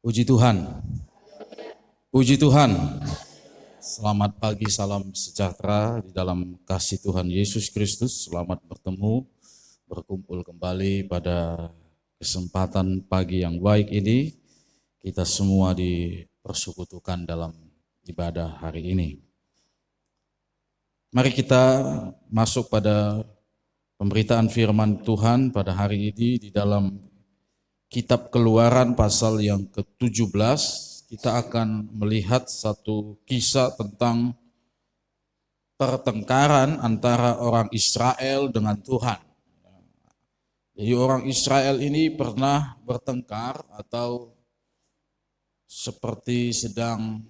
Puji Tuhan, puji Tuhan. Selamat pagi, salam sejahtera di dalam kasih Tuhan Yesus Kristus. Selamat bertemu, berkumpul kembali pada kesempatan pagi yang baik ini. Kita semua dipersekutukan dalam ibadah hari ini. Mari kita masuk pada pemberitaan firman Tuhan pada hari ini di dalam Kitab Keluaran pasal yang ke-17, kita akan melihat satu kisah tentang pertengkaran antara orang Israel dengan Tuhan. Jadi orang Israel ini pernah bertengkar atau seperti sedang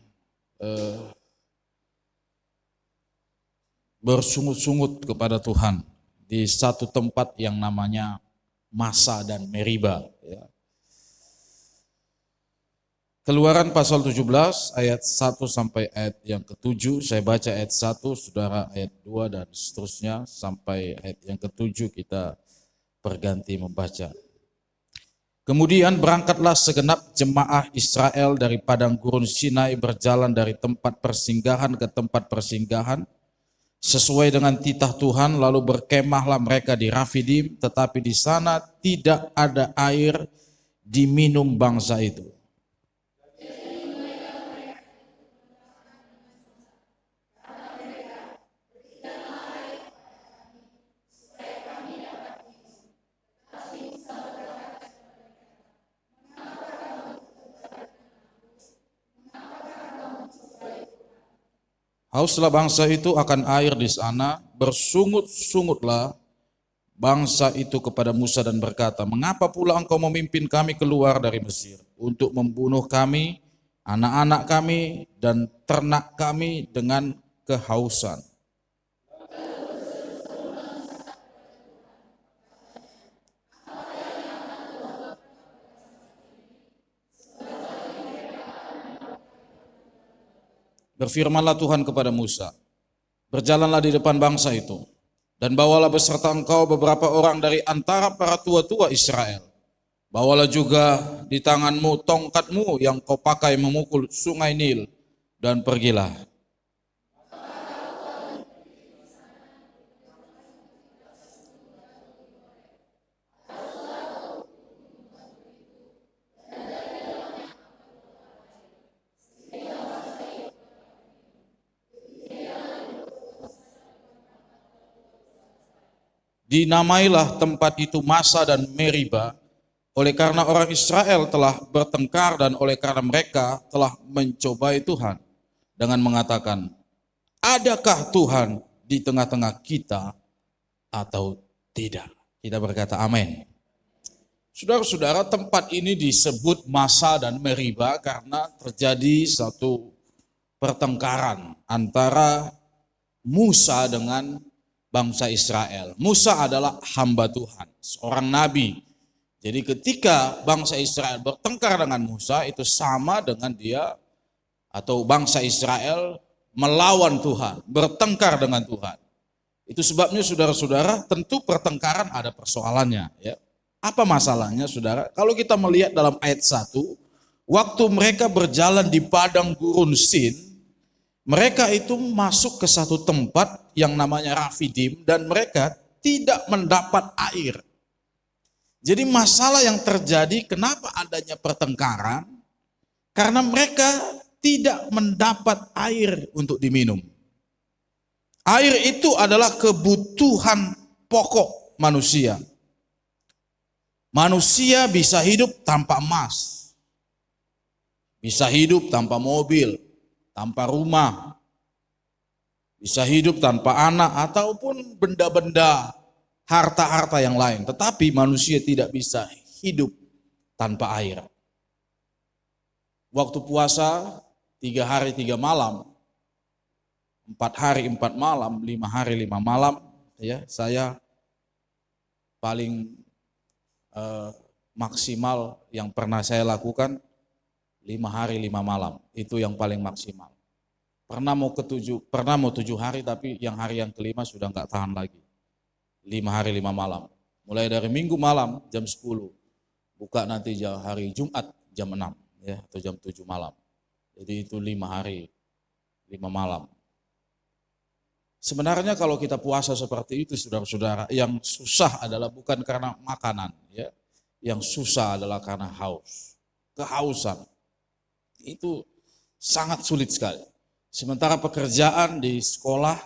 bersungut-sungut kepada Tuhan di satu tempat yang namanya Massa dan Meriba. Keluaran pasal 17 ayat 1 sampai ayat yang ke-7, saya baca ayat 1, saudara ayat 2 dan seterusnya sampai ayat yang ke-7 kita berganti membaca. Kemudian berangkatlah segenap jemaah Israel dari padang gurun Sinai berjalan dari tempat persinggahan ke tempat persinggahan sesuai dengan titah Tuhan, lalu berkemahlah mereka di Rafidim, tetapi di sana tidak ada air diminum bangsa itu. Hauslah bangsa itu akan air di sana, bersungut-sungutlah bangsa itu kepada Musa dan berkata, "Mengapa pula engkau memimpin kami keluar dari Mesir untuk membunuh kami, anak-anak kami, dan ternak kami dengan kehausan?" Berfirmanlah Tuhan kepada Musa, "Berjalanlah di depan bangsa itu, dan bawalah beserta engkau beberapa orang dari antara para tua-tua Israel. Bawalah juga di tanganmu tongkatmu yang kau pakai memukul sungai Nil, dan pergilah." Dinamailah tempat itu Massa dan Meriba, oleh karena orang Israel telah bertengkar dan oleh karena mereka telah mencobai Tuhan dengan mengatakan, "Adakah Tuhan di tengah-tengah kita atau tidak?" Kita berkata amin. Saudara-saudara, tempat ini disebut Massa dan Meriba karena terjadi satu pertengkaran antara Musa dengan bangsa Israel. Musa adalah hamba Tuhan, seorang nabi. Jadi ketika bangsa Israel bertengkar dengan Musa, itu sama dengan dia atau bangsa Israel melawan Tuhan, bertengkar dengan Tuhan. Itu sebabnya saudara-saudara, tentu pertengkaran ada persoalannya. Ya. Apa masalahnya saudara? Kalau kita melihat dalam ayat 1, waktu mereka berjalan di padang gurun Sin, mereka itu masuk ke satu tempat yang namanya Rafidim dan mereka tidak mendapat air. Jadi masalah yang terjadi, kenapa adanya pertengkaran? Karena mereka tidak mendapat air untuk diminum. Air itu adalah kebutuhan pokok manusia. Manusia bisa hidup tanpa emas, bisa hidup tanpa mobil, tanpa rumah, bisa hidup tanpa anak ataupun benda-benda harta-harta yang lain. Tetapi manusia tidak bisa hidup tanpa air. Waktu puasa 3 hari 3 malam, 4 hari 4 malam, 5 hari 5 malam, ya saya paling maksimal yang pernah saya lakukan 5 hari 5 malam, itu yang paling maksimal. Pernah mau 7 hari, tapi yang hari yang kelima sudah nggak tahan lagi. 5 hari 5 malam. Mulai dari Minggu malam jam 10, buka nanti hari Jumat jam 6. ya, atau jam 7 malam. Jadi itu 5 hari, 5 malam. Sebenarnya kalau kita puasa seperti itu, saudara-saudara, yang susah adalah bukan karena makanan, ya. Yang susah adalah karena haus, kehausan. Itu sangat sulit sekali. Sementara pekerjaan di sekolah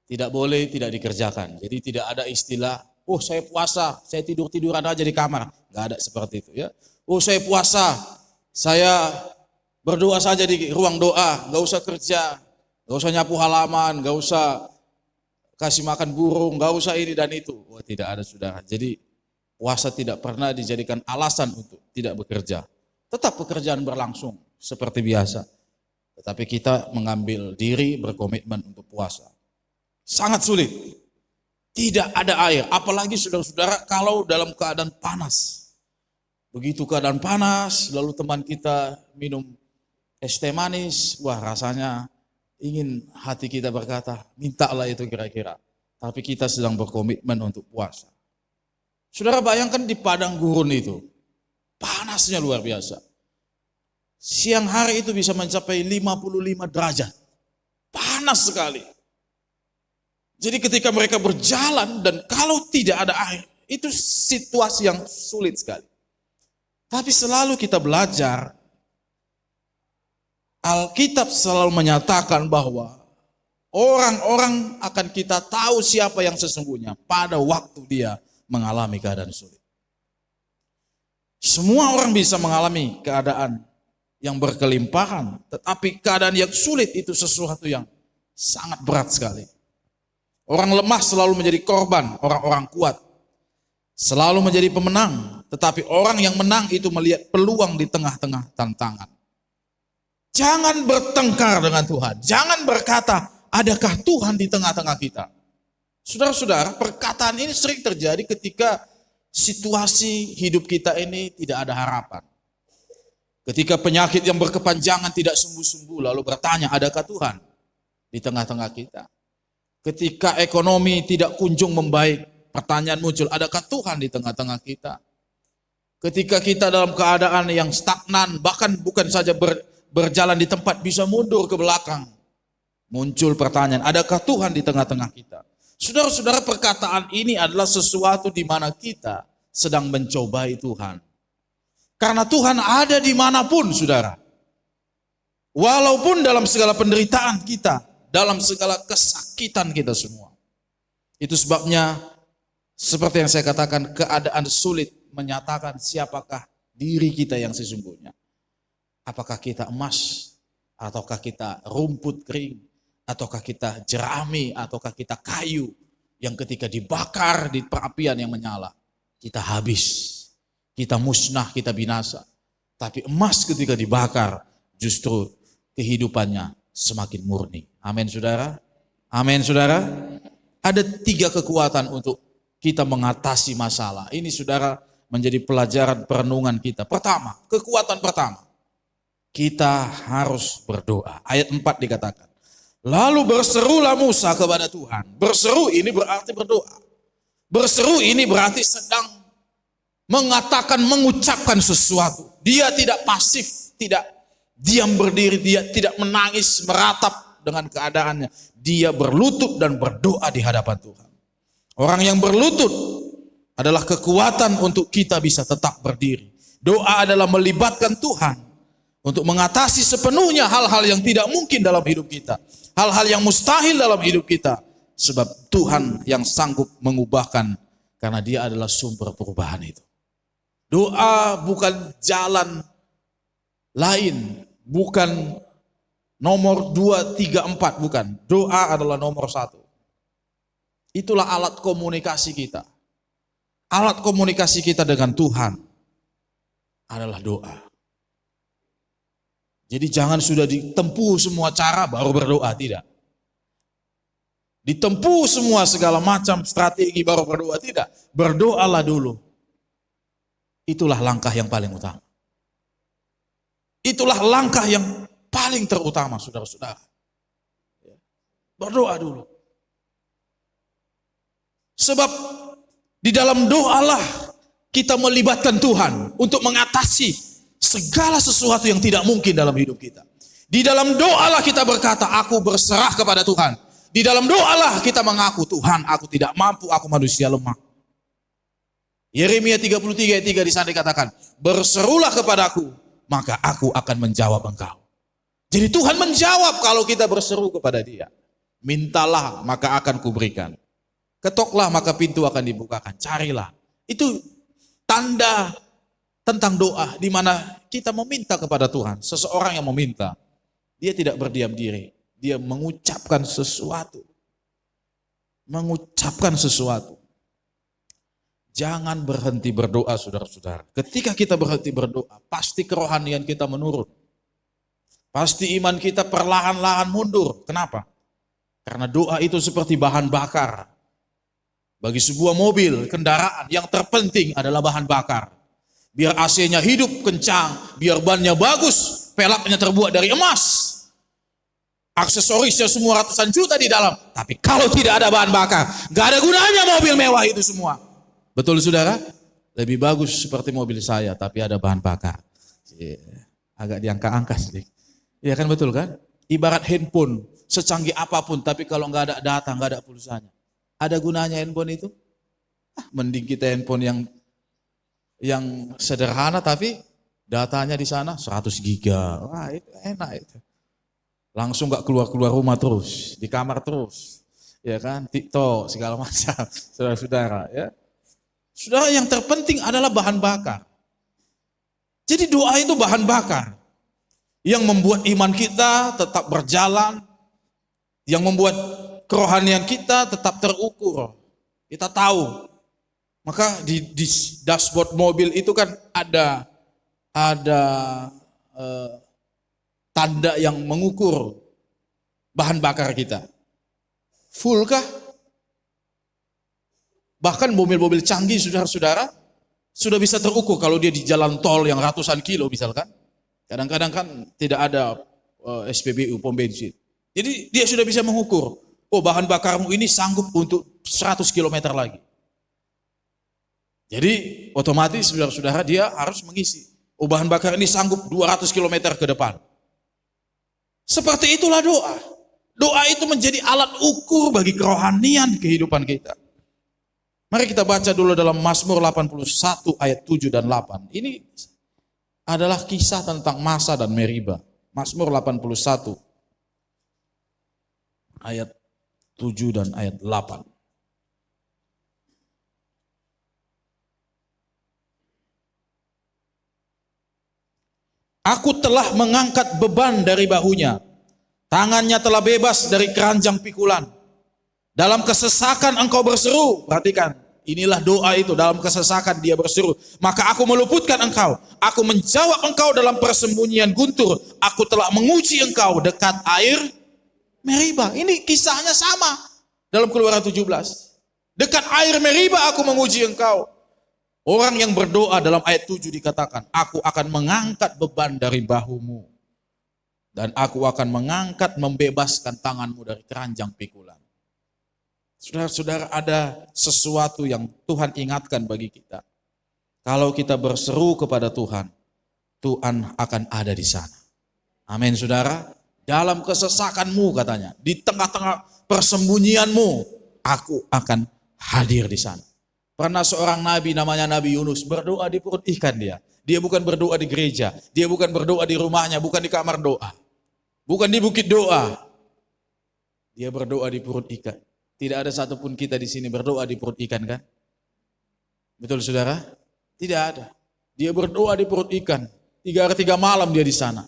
tidak boleh tidak dikerjakan. Jadi tidak ada istilah, oh saya puasa, saya tidur-tiduran aja di kamar. Nggak ada seperti itu, ya. Oh saya puasa, saya berdoa saja di ruang doa, nggak usah kerja, nggak usah nyapu halaman, nggak usah kasih makan burung, nggak usah ini dan itu. Oh tidak ada, saudara. Jadi puasa tidak pernah dijadikan alasan untuk tidak bekerja. Tetap pekerjaan berlangsung seperti biasa. Tetapi kita mengambil diri berkomitmen untuk puasa. Sangat sulit. Tidak ada air. Apalagi saudara-saudara kalau dalam keadaan panas. Begitu keadaan panas, lalu teman kita minum es teh manis. Wah rasanya ingin hati kita berkata, mintalah itu kira-kira. Tapi kita sedang berkomitmen untuk puasa. Saudara bayangkan di padang gurun itu, panasnya luar biasa. Siang hari itu bisa mencapai 55 derajat. Panas sekali. Jadi ketika mereka berjalan dan kalau tidak ada air, itu situasi yang sulit sekali. Tapi selalu kita belajar, Alkitab selalu menyatakan bahwa orang-orang akan kita tahu siapa yang sesungguhnya pada waktu dia mengalami keadaan sulit. Semua orang bisa mengalami keadaan yang berkelimpahan, tetapi keadaan yang sulit itu sesuatu yang sangat berat sekali. Orang lemah selalu menjadi korban, orang-orang kuat selalu menjadi pemenang, tetapi orang yang menang itu melihat peluang di tengah-tengah tantangan. Jangan bertengkar dengan Tuhan, jangan berkata, adakah Tuhan di tengah-tengah kita? Saudara-saudara, perkataan ini sering terjadi ketika situasi hidup kita ini tidak ada harapan. Ketika penyakit yang berkepanjangan tidak sembuh-sembuh, lalu bertanya, adakah Tuhan di tengah-tengah kita? Ketika ekonomi tidak kunjung membaik, pertanyaan muncul, adakah Tuhan di tengah-tengah kita? Ketika kita dalam keadaan yang stagnan, bahkan bukan saja berjalan di tempat, bisa mundur ke belakang, muncul pertanyaan, adakah Tuhan di tengah-tengah kita? Saudara-saudara, perkataan ini adalah sesuatu di mana kita sedang mencobai Tuhan. Karena Tuhan ada dimanapun, saudara. Walaupun dalam segala penderitaan kita, dalam segala kesakitan kita semua. Itu sebabnya, seperti yang saya katakan, keadaan sulit menyatakan siapakah diri kita yang sesungguhnya. Apakah kita emas, ataukah kita rumput kering, ataukah kita jerami, ataukah kita kayu yang ketika dibakar di perapian yang menyala, kita habis, kita musnah, kita binasa. Tapi emas ketika dibakar, justru kehidupannya semakin murni. Amin saudara? Amin saudara? Ada 3 kekuatan untuk kita mengatasi masalah. Ini saudara menjadi pelajaran perenungan kita. Pertama, kekuatan pertama, kita harus berdoa. Ayat 4 dikatakan, lalu berserulah Musa kepada Tuhan. Berseru ini berarti berdoa. Berseru ini berarti sedang mengatakan, mengucapkan sesuatu. Dia tidak pasif, tidak diam berdiri, dia tidak menangis, meratap dengan keadaannya. Dia berlutut dan berdoa di hadapan Tuhan. Orang yang berlutut adalah kekuatan untuk kita bisa tetap berdiri. Doa adalah melibatkan Tuhan untuk mengatasi sepenuhnya hal-hal yang tidak mungkin dalam hidup kita. Hal-hal yang mustahil dalam hidup kita. Sebab Tuhan yang sanggup mengubahkan, karena dia adalah sumber perubahan itu. Doa bukan jalan lain, bukan nomor 2, 3, 4, bukan. Doa adalah nomor 1. Itulah alat komunikasi kita. Alat komunikasi kita dengan Tuhan adalah doa. Jadi jangan sudah ditempuh semua cara baru berdoa, tidak. Ditempuh semua segala macam strategi baru berdoa, tidak. Berdoalah dulu. Itulah langkah yang paling utama. Itulah langkah yang paling terutama, saudara-saudara. Berdoa dulu. Sebab di dalam doalah kita melibatkan Tuhan untuk mengatasi segala sesuatu yang tidak mungkin dalam hidup kita. Di dalam doalah kita berkata, aku berserah kepada Tuhan. Di dalam doalah kita mengaku, Tuhan, aku tidak mampu, aku manusia lemah. Yeremia 33 ayat 3 di sana dikatakan, berserulah kepadaku, maka aku akan menjawab engkau. Jadi Tuhan menjawab kalau kita berseru kepada Dia. Mintalah, maka akan kuberikan. Ketoklah, maka pintu akan dibukakan. Carilah. Itu tanda tentang doa, di mana kita meminta kepada Tuhan. Seseorang yang meminta, dia tidak berdiam diri. Dia mengucapkan sesuatu. Mengucapkan sesuatu. Jangan berhenti berdoa, saudara-saudara. Ketika kita berhenti berdoa, pasti kerohanian kita menurun. Pasti iman kita perlahan-lahan mundur. Kenapa? Karena doa itu seperti bahan bakar. Bagi sebuah mobil, kendaraan, yang terpenting adalah bahan bakar. Biar AC-nya hidup kencang, biar bannya bagus, pelaknya terbuat dari emas. Aksesorisnya semua ratusan juta di dalam. Tapi kalau tidak ada bahan bakar, gak ada gunanya mobil mewah itu semua. Betul saudara? Lebih bagus seperti mobil saya, tapi ada bahan bakar. Agak diangka-angka sedikit. Iya kan, betul kan? Ibarat handphone, secanggih apapun, tapi kalau gak ada data, gak ada pulsanya. Ada gunanya handphone itu? Mending kita handphone yang sederhana, tapi datanya di sana 100 giga. Wah, itu enak itu. Langsung gak keluar-keluar rumah terus, di kamar terus. Ya kan, TikTok, segala macam. Saudara-saudara, ya. Saudara, yang terpenting adalah bahan bakar. Jadi doa itu bahan bakar. Yang membuat iman kita tetap berjalan. Yang membuat kerohanian kita tetap terukur. Kita tahu. Maka di dashboard mobil itu kan ada tanda yang mengukur bahan bakar kita. Full kah? Bahkan mobil-mobil canggih, saudara-saudara, sudah bisa terukur kalau dia di jalan tol yang ratusan kilo misalkan. Kadang-kadang kan tidak ada SPBU, pom bensin. Jadi dia sudah bisa mengukur, oh bahan bakarmu ini sanggup untuk 100 km lagi. Jadi otomatis saudara-saudara dia harus mengisi. Oh bahan bakar ini sanggup 200 km ke depan. Seperti itulah doa. Doa itu menjadi alat ukur bagi kerohanian kehidupan kita. Mari kita baca dulu dalam Mazmur 81 ayat 7 dan 8. Ini adalah kisah tentang Masa dan Meriba. Mazmur 81 ayat 7 dan ayat 8. Aku telah mengangkat beban dari bahunya. Tangannya telah bebas dari keranjang pikulan. Dalam kesesakan engkau berseru. Perhatikan, inilah doa itu. Dalam kesesakan dia berseru. Maka aku meluputkan engkau. Aku menjawab engkau dalam persembunyian guntur. Aku telah menguji engkau dekat air Meriba. Ini kisahnya sama dalam Keluaran 17. Dekat air Meriba aku menguji engkau. Orang yang berdoa dalam ayat 7 dikatakan, aku akan mengangkat beban dari bahumu. Dan aku akan mengangkat, membebaskan tanganmu dari keranjang pikulan. Saudara-saudara, ada sesuatu yang Tuhan ingatkan bagi kita. Kalau kita berseru kepada Tuhan, Tuhan akan ada di sana. Amin, saudara. Dalam kesesakanmu katanya, di tengah-tengah persembunyianmu, aku akan hadir di sana. Pernah seorang nabi namanya Nabi Yunus berdoa di perut ikan dia. Dia bukan berdoa di gereja, dia bukan berdoa di rumahnya, bukan di kamar doa. Bukan di bukit doa. Dia berdoa di perut ikan. Tidak ada satupun kita di sini berdoa di perut ikan kan? Betul saudara? Tidak ada. Dia berdoa di perut ikan. 3 hari 3 malam dia di sana.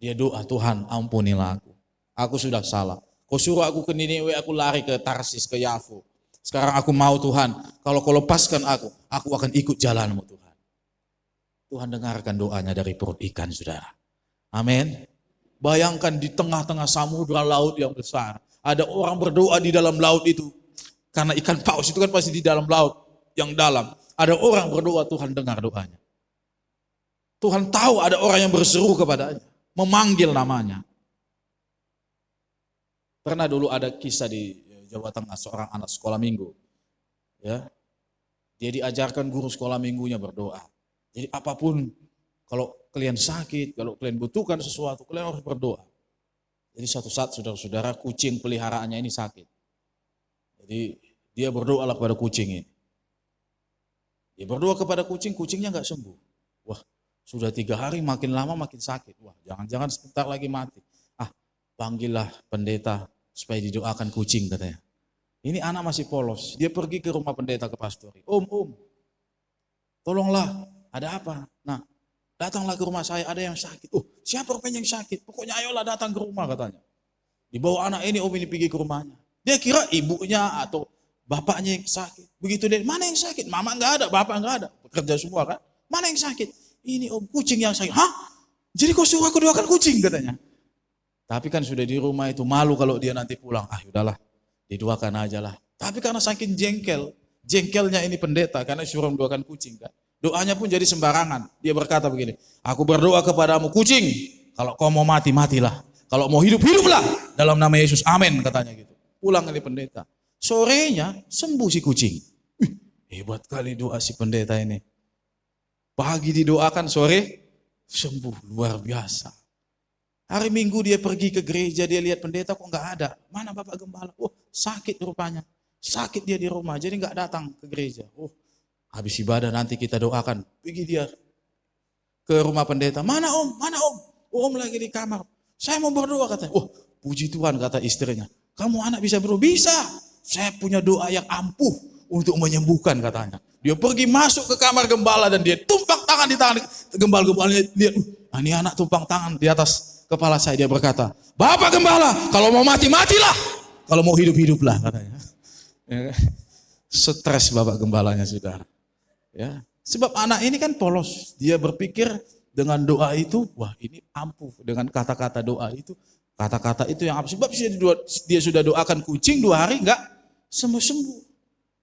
Dia doa, Tuhan ampunilah aku. Aku sudah salah. Kau suruh aku ke Niniwe, aku lari ke Tarsis, ke Yafu. Sekarang aku mau Tuhan, kalau kau lepaskan aku akan ikut jalanmu Tuhan. Tuhan dengarkan doanya dari perut ikan saudara. Amin. Bayangkan di tengah-tengah samudra laut yang besar. Ada orang berdoa di dalam laut itu. Karena ikan paus itu kan pasti di dalam laut yang dalam. Ada orang berdoa, Tuhan dengar doanya. Tuhan tahu ada orang yang berseru kepadanya. Memanggil namanya. Pernah dulu ada kisah di Jawa Tengah, seorang anak sekolah minggu. Ya, dia diajarkan guru sekolah minggunya berdoa. Jadi apapun Kalau kalian sakit, kalau kalian butuhkan sesuatu, kalian harus berdoa. Jadi suatu saat saudara-saudara kucing peliharaannya ini sakit. Jadi dia berdoalah kepada kucing ini. Dia berdoa kepada kucing, kucingnya nggak sembuh. Wah, sudah 3 hari makin lama makin sakit. Wah, jangan-jangan sebentar lagi mati. Panggillah pendeta supaya didoakan kucing katanya. Ini anak masih polos. Dia pergi ke rumah pendeta ke pastori. Om, tolonglah, ada apa? Nah, datanglah ke rumah saya, ada yang sakit. Siapa rupanya yang sakit? Pokoknya ayolah datang ke rumah katanya. Dibawa anak ini, om ini pergi ke rumahnya. Dia kira ibunya atau bapaknya yang sakit. Begitu dia, mana yang sakit? Mama enggak ada, bapak enggak ada. Bekerja semua kan? Mana yang sakit? Ini om, kucing yang sakit. Hah? Jadi kau suruh aku doakan kucing katanya. Tapi kan sudah di rumah itu malu kalau dia nanti pulang. Udahlah, didoakan aja lah. Tapi karena saking jengkelnya ini pendeta karena suruh mendoakan kucing kan. Doanya pun jadi sembarangan. Dia berkata begini, aku berdoa kepadamu kucing, kalau kau mau mati, matilah. Kalau mau hidup, hiduplah. Dalam nama Yesus, amin katanya gitu. Pulang ini pendeta. Sorenya sembuh si kucing. Hebat kali doa si pendeta ini. Pagi didoakan, sore sembuh, luar biasa. Hari Minggu dia pergi ke gereja, dia lihat pendeta kok nggak ada. Mana Bapak Gembala? Sakit rupanya. Sakit dia di rumah, jadi nggak datang ke gereja. Habis ibadah nanti kita doakan. Pergi dia ke rumah pendeta. Mana om? Om lagi di kamar. Saya mau berdoa katanya. Puji Tuhan kata istrinya. Kamu anak bisa berdoa? Bisa. Saya punya doa yang ampuh untuk menyembuhkan katanya. Dia pergi masuk ke kamar gembala dan dia tumpang tangan di tangan gembala-gembalanya. Dia, ini anak tumpang tangan di atas kepala saya. Dia berkata, Bapak Gembala, kalau mau mati, matilah. Kalau mau hidup, hiduplah katanya. Stres Bapak Gembalanya saudara. Ya, sebab anak ini kan polos. Dia berpikir dengan doa itu, wah ini ampuh. Dengan kata-kata doa itu, kata-kata itu yang ampuh. Sebab dia sudah doakan kucing 2 hari enggak sembuh-sembuh.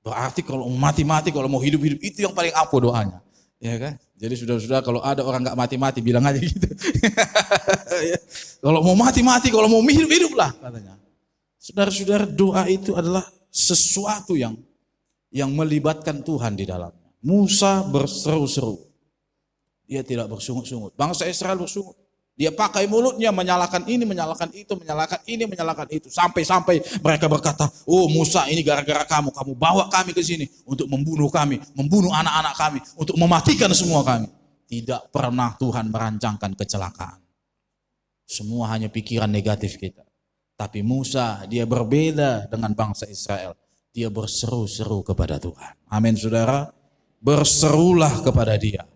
Berarti kalau mau mati-mati, kalau mau hidup-hidup, itu yang paling ampuh doanya. Ya kan? Jadi sudah-sudah kalau ada orang enggak mati-mati, bilang aja gitu. Kalau mau mati-mati, kalau mau hidup-hiduplah katanya. Saudara-saudara, doa itu adalah sesuatu yang melibatkan Tuhan di dalamnya. Musa berseru-seru. Dia tidak bersungut-sungut. Bangsa Israel bersungut. Dia pakai mulutnya menyalahkan ini, menyalahkan itu, menyalahkan ini, menyalahkan itu. Sampai-sampai mereka berkata, Musa ini gara-gara kamu bawa kami ke sini untuk membunuh kami, membunuh anak-anak kami, untuk mematikan semua kami. Tidak pernah Tuhan merancangkan kecelakaan. Semua hanya pikiran negatif kita. Tapi Musa, dia berbeda dengan bangsa Israel. Dia berseru-seru kepada Tuhan. Amin saudara. Berserulah kepada dia.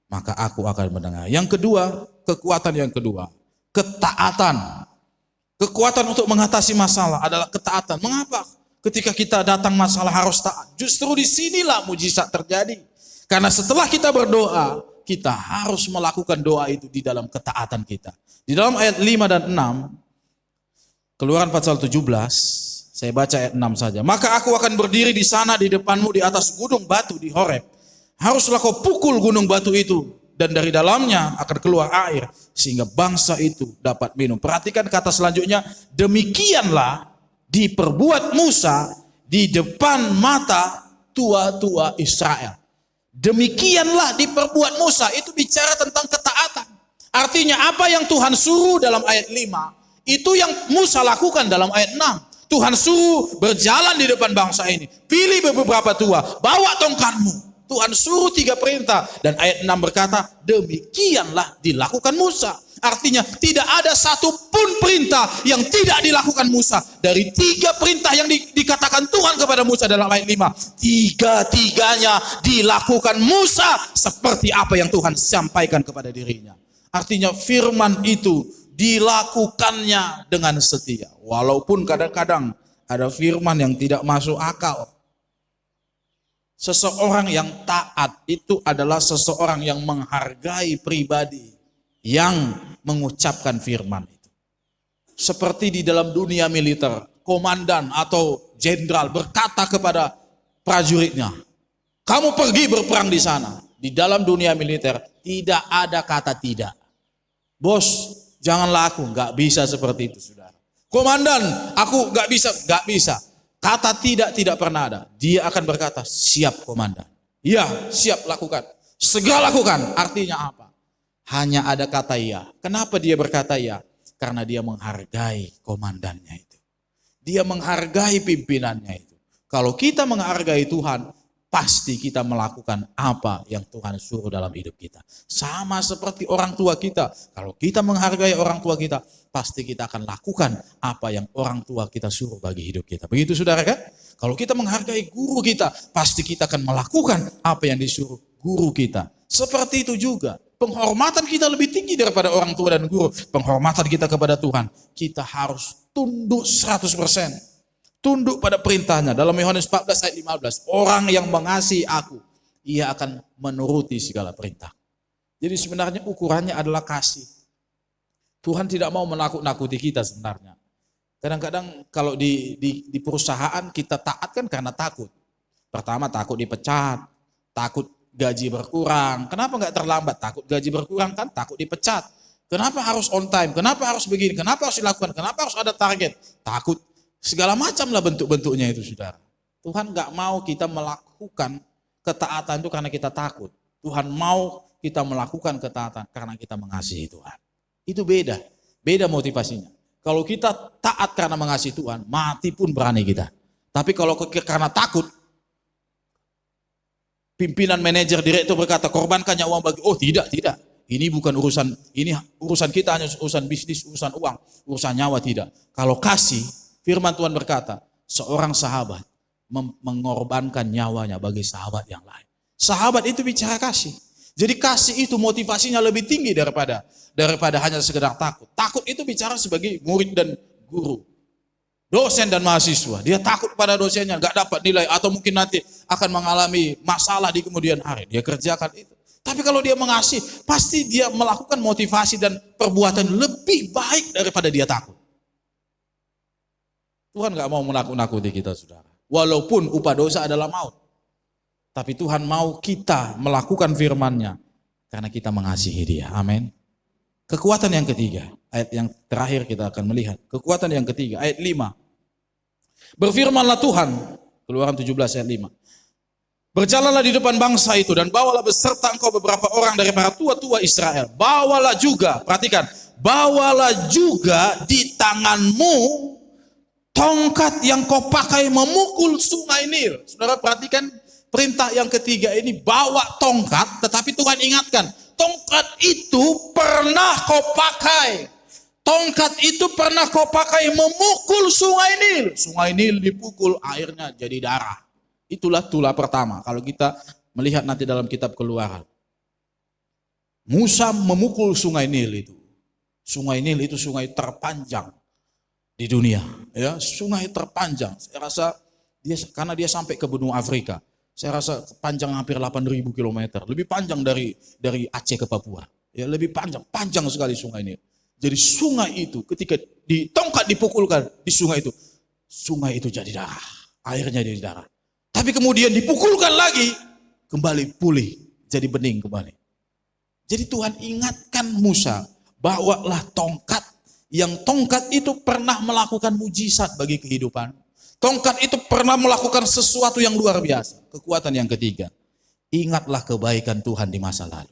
Maka aku akan mendengar. Yang kedua, kekuatan yang kedua. Ketaatan. Kekuatan untuk mengatasi masalah adalah ketaatan. Mengapa? Ketika kita datang masalah harus taat. Justru disinilah mujizat terjadi. Karena setelah kita berdoa, kita harus melakukan doa itu di dalam ketaatan kita. Di dalam ayat 5 dan 6, Keluaran pasal 17, saya baca ayat 6 saja. Maka aku akan berdiri di sana di depanmu di atas gunung batu di Horeb. Haruslah kau pukul gunung batu itu dan dari dalamnya akan keluar air sehingga bangsa itu dapat minum. Perhatikan kata selanjutnya, demikianlah diperbuat Musa di depan mata tua-tua Israel. Demikianlah diperbuat Musa, itu bicara tentang ketaatan. Artinya apa yang Tuhan suruh dalam ayat 5, itu yang Musa lakukan dalam ayat 6. Tuhan suruh berjalan di depan bangsa ini. Pilih beberapa tua, bawa tongkatmu. Tuhan suruh 3 perintah. Dan ayat 6 berkata, demikianlah dilakukan Musa. Artinya tidak ada satupun perintah yang tidak dilakukan Musa. Dari 3 perintah yang dikatakan Tuhan kepada Musa dalam ayat 5. 3-tiganya dilakukan Musa seperti apa yang Tuhan sampaikan kepada dirinya. Artinya firman itu dilakukannya dengan setia. Walaupun kadang-kadang ada firman yang tidak masuk akal. Seseorang yang taat itu adalah seseorang yang menghargai pribadi yang mengucapkan firman itu. Seperti di dalam dunia militer, komandan atau jenderal berkata kepada prajuritnya, kamu pergi berperang di sana. Di dalam dunia militer tidak ada kata tidak. Bos, janganlah aku, nggak bisa seperti itu, saudara. Komandan, aku nggak bisa. Kata tidak pernah ada. Dia akan berkata, siap komandan. Ya, siap lakukan. Segera lakukan. Artinya apa? Hanya ada kata ya. Kenapa dia berkata ya? Karena dia menghargai komandannya itu. Dia menghargai pimpinannya itu. Kalau kita menghargai Tuhan, pasti kita melakukan apa yang Tuhan suruh dalam hidup kita. Sama seperti orang tua kita. Kalau kita menghargai orang tua kita, pasti kita akan lakukan apa yang orang tua kita suruh bagi hidup kita. Begitu saudara kan? Kalau kita menghargai guru kita, pasti kita akan melakukan apa yang disuruh guru kita. Seperti itu juga, penghormatan kita lebih tinggi daripada orang tua dan guru. Penghormatan kita kepada Tuhan, kita harus tunduk 100%. Tunduk pada perintahnya. Dalam Yohanes 14 ayat 15. Orang yang mengasihi aku, ia akan menuruti segala perintah. Jadi sebenarnya ukurannya adalah kasih. Tuhan tidak mau menakut-nakuti kita sebenarnya. Kadang-kadang kalau di perusahaan kita taat kan karena takut. Pertama takut dipecat, takut gaji berkurang. Kenapa nggak terlambat? Takut gaji berkurang kan, takut dipecat. Kenapa harus on time? Kenapa harus begini? Kenapa harus dilakukan? Kenapa harus ada target? Takut. Segala macam lah bentuk-bentuknya itu saudara. Tuhan gak mau kita melakukan ketaatan itu karena kita takut. Tuhan mau kita melakukan ketaatan karena kita mengasihi Tuhan. Itu beda. Beda motivasinya. Kalau kita taat karena mengasihi Tuhan, mati pun berani kita. Tapi kalau karena takut, pimpinan, manajer, direktur berkata korbankan nyawa bagi, oh tidak. Ini bukan urusan, ini urusan kita hanya urusan bisnis, urusan uang, urusan nyawa tidak. Kalau kasih, firman Tuhan berkata, seorang sahabat mengorbankan nyawanya bagi sahabat yang lain. Sahabat itu bicara kasih. Jadi kasih itu motivasinya lebih tinggi daripada hanya sekedar takut. Takut itu bicara sebagai murid dan guru. Dosen dan mahasiswa. Dia takut pada dosennya, gak dapat nilai. Atau mungkin nanti akan mengalami masalah di kemudian hari. Dia kerjakan itu. Tapi kalau dia mengasihi, pasti dia melakukan motivasi dan perbuatan lebih baik daripada dia takut. Tuhan gak mau menakut-nakuti kita saudara. Walaupun upah dosa adalah maut. Tapi Tuhan mau kita melakukan firman-Nya. Karena kita mengasihi dia. Amin. Kekuatan yang ketiga. Ayat yang terakhir kita akan melihat. Kekuatan yang ketiga. Ayat 5. Berfirmanlah Tuhan. Keluaran 17 ayat 5. Berjalanlah di depan bangsa itu. Dan bawalah beserta engkau beberapa orang dari para tua-tua Israel. Bawalah juga. Perhatikan. Bawalah juga di tanganmu tongkat yang kau pakai memukul sungai Nil. Saudara perhatikan perintah yang ketiga ini, bawa tongkat, tetapi Tuhan ingatkan, tongkat itu pernah kau pakai. Tongkat itu pernah kau pakai memukul sungai Nil. Sungai Nil dipukul, airnya jadi darah. Itulah tulah pertama. Kalau kita melihat nanti dalam kitab Keluaran. Musa memukul sungai Nil itu. Sungai Nil itu sungai terpanjang di dunia, ya, sungai terpanjang. Saya rasa karena dia sampai ke benua Afrika. Saya rasa panjang hampir 8.000 km, lebih panjang dari Aceh ke Papua. Ya, lebih panjang sekali sungai ini. Jadi sungai itu ketika di tongkat dipukulkan di sungai itu jadi darah, airnya jadi darah. Tapi kemudian dipukulkan lagi, kembali pulih, jadi bening kembali. Jadi Tuhan ingatkan Musa, bawalah tongkat. Yang tongkat itu pernah melakukan mujizat bagi kehidupan. Tongkat itu pernah melakukan sesuatu yang luar biasa. Kekuatan yang ketiga. Ingatlah kebaikan Tuhan di masa lalu.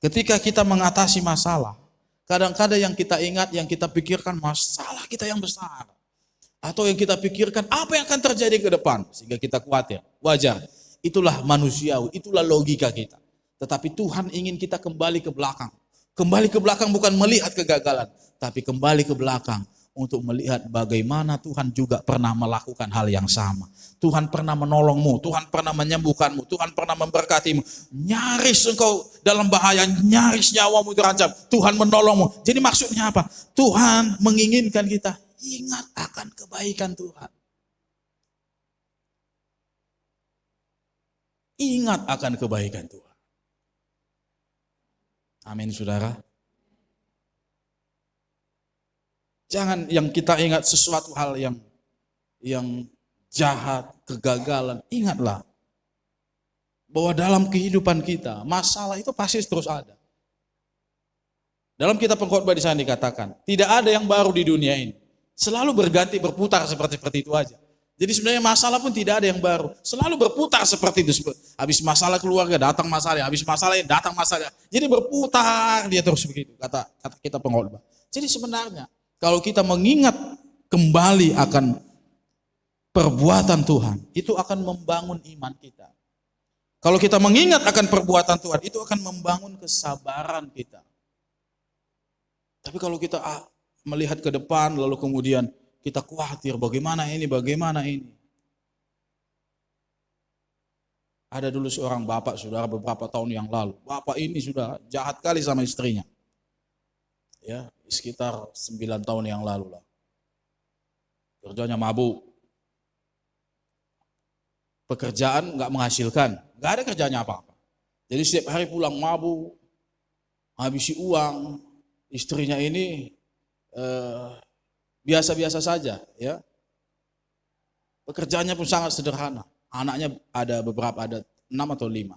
Ketika kita mengatasi masalah, kadang-kadang yang kita ingat, yang kita pikirkan masalah kita yang besar. Atau yang kita pikirkan apa yang akan terjadi ke depan. Sehingga kita khawatir. Wajar. Itulah manusiawi, itulah logika kita. Tetapi Tuhan ingin kita kembali ke belakang. Kembali ke belakang bukan melihat kegagalan, tapi kembali ke belakang untuk melihat bagaimana Tuhan juga pernah melakukan hal yang sama. Tuhan pernah menolongmu, Tuhan pernah menyembuhkanmu, Tuhan pernah memberkatimu. Nyaris engkau dalam bahaya, nyaris nyawamu terancam, Tuhan menolongmu. Jadi maksudnya apa? Tuhan menginginkan kita ingat akan kebaikan Tuhan. Ingat akan kebaikan Tuhan. Amin saudara. Jangan yang kita ingat sesuatu hal yang jahat, kegagalan. Ingatlah bahwa dalam kehidupan kita masalah itu pasti terus ada. Dalam kitab Pengkhotbah di sana dikatakan, tidak ada yang baru di dunia ini. Selalu berganti berputar seperti itu aja. Jadi sebenarnya masalah pun tidak ada yang baru. Selalu berputar seperti itu. Habis masalah keluarga, datang masalah. Habis masalah datang masalah. Jadi berputar dia terus begitu, kata kita pengkhotbah. Jadi sebenarnya kalau kita mengingat kembali akan perbuatan Tuhan, itu akan membangun iman kita. Kalau kita mengingat akan perbuatan Tuhan, itu akan membangun kesabaran kita. Tapi kalau kita melihat ke depan, lalu kemudian kita khawatir bagaimana ini. Ada dulu seorang bapak, saudara, beberapa tahun yang lalu. Bapak ini sudah jahat kali sama istrinya. Ya, sekitar 9 tahun yang lalu lah. Kerjanya mabuk. Pekerjaan nggak menghasilkan, nggak ada kerjanya apa-apa. Jadi setiap hari pulang mabuk, habisi uang. Istrinya ini biasa-biasa saja, ya. Pekerjaannya pun sangat sederhana. Anaknya ada 6 atau 5.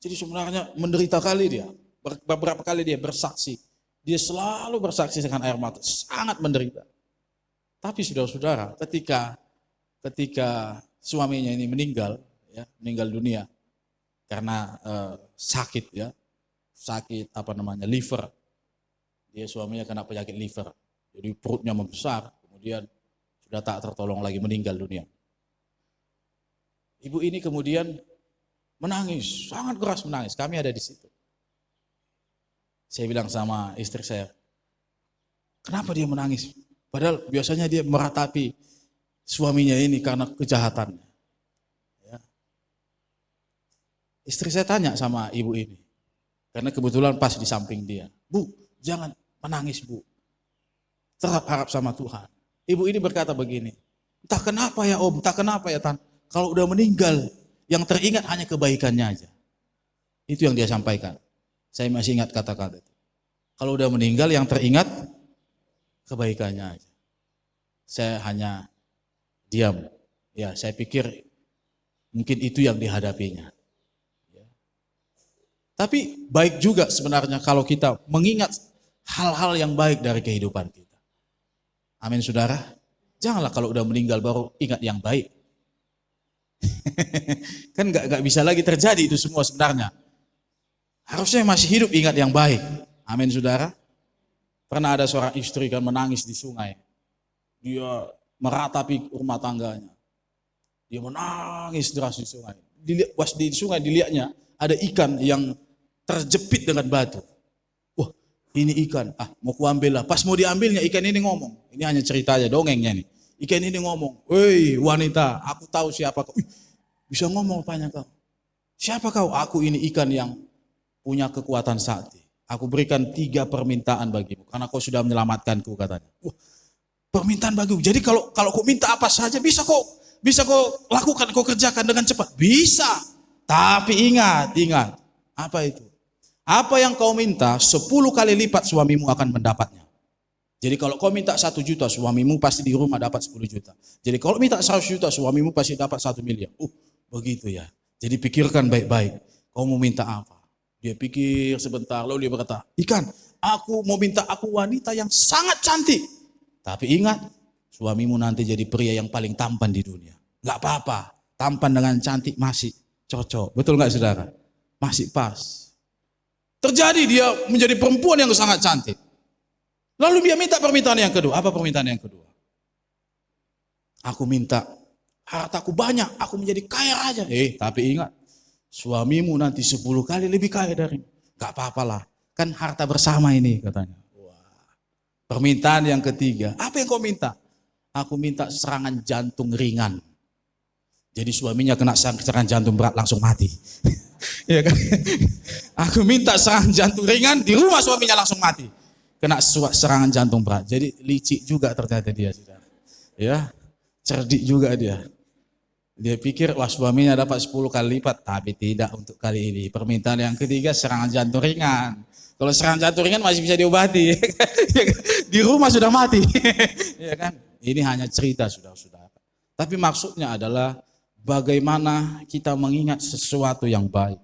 Jadi sebenarnya menderita kali dia. Beberapa kali dia bersaksi. Dia selalu bersaksi dengan air mata, sangat menderita. Tapi saudara-saudara, ketika suaminya ini meninggal dunia karena sakit, liver. Dia suaminya kena penyakit liver, jadi perutnya membesar, kemudian sudah tak tertolong lagi, meninggal dunia. Ibu ini kemudian menangis, sangat keras menangis. Kami ada di situ. Saya bilang sama istri saya, kenapa dia menangis? Padahal biasanya dia meratapi suaminya ini karena kejahatannya. Ya. Istri saya tanya sama ibu ini, karena kebetulan pas di samping dia, Bu, jangan menangis, Bu. Tetap harap sama Tuhan. Ibu ini berkata begini, entah kenapa ya Om, entah kenapa ya Tan, kalau udah meninggal, yang teringat hanya kebaikannya aja. Itu yang dia sampaikan. Saya masih ingat kata-kata itu. Kalau udah meninggal, yang teringat kebaikannya aja. Saya hanya diam. Ya, saya pikir mungkin itu yang dihadapinya. Ya. Tapi baik juga sebenarnya kalau kita mengingat hal-hal yang baik dari kehidupan kita. Amin, saudara. Janganlah kalau udah meninggal baru ingat yang baik. Kan nggak bisa lagi terjadi itu semua sebenarnya. Harusnya masih hidup ingat yang baik. Amin, saudara. Pernah ada seorang istri kan menangis di sungai. Dia meratapi rumah tangganya. Dia menangis deras di sungai. Pas di sungai dilihatnya ada ikan yang terjepit dengan batu. Wah, ini ikan. Mau kuambil lah. Pas mau diambilnya ikan ini ngomong. Ini hanya ceritanya, dongengnya nih. Ikan ini ngomong, "Woi wanita, aku tahu siapa kau." Bisa ngomong apanya kau? Siapa kau? Aku ini ikan yang punya kekuatan sakti. Aku berikan 3 permintaan bagimu karena kau sudah menyelamatkanku, katanya. Wah, permintaan bagimu. Jadi kalau kau minta apa saja bisa kau lakukan, kau kerjakan dengan cepat. Bisa. Tapi ingat. Apa itu? Apa yang kau minta 10 kali lipat suamimu akan mendapatnya. Jadi kalau kau minta 1 juta, suamimu pasti di rumah dapat 10 juta. Jadi kalau minta 100 juta, suamimu pasti dapat 1 miliar. Begitu ya. Jadi pikirkan baik-baik. Kau mau minta apa? Dia pikir sebentar, lalu dia berkata, "Ikan, aku mau minta aku wanita yang sangat cantik." Tapi ingat, suamimu nanti jadi pria yang paling tampan di dunia. Gak apa-apa, tampan dengan cantik masih cocok. Betul gak saudara? Masih pas. Terjadi dia menjadi perempuan yang sangat cantik. Lalu dia minta permintaan yang kedua. Apa permintaan yang kedua? Aku minta hartaku banyak, aku menjadi kaya raja. Tapi ingat, suamimu nanti 10 kali lebih kaya darimu. Gak apa-apalah, kan harta bersama ini, katanya. Wah. Permintaan yang ketiga, apa yang kau minta? Aku minta serangan jantung ringan. Jadi suaminya kena serangan jantung berat langsung mati. Ya kan? Aku minta serangan jantung ringan, di rumah suaminya langsung mati. Kena serangan jantung berat. Jadi licik juga ternyata dia, saudara. Ya, cerdik juga dia. Dia pikir wah suaminya dapat 10 kali lipat, tapi tidak untuk kali ini. Permintaan yang ketiga serangan jantung ringan. Kalau serangan jantung ringan masih bisa diobati. Di rumah sudah mati. Ya kan? Ini hanya cerita, saudara-saudara. Tapi maksudnya adalah bagaimana kita mengingat sesuatu yang baik.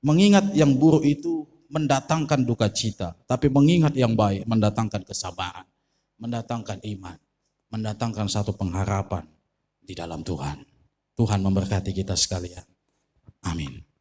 Mengingat yang buruk itu mendatangkan duka cita, tapi mengingat yang baik mendatangkan kesabaran, mendatangkan iman. mendatangkan satu pengharapan di dalam Tuhan. Tuhan memberkati kita sekalian. Amin.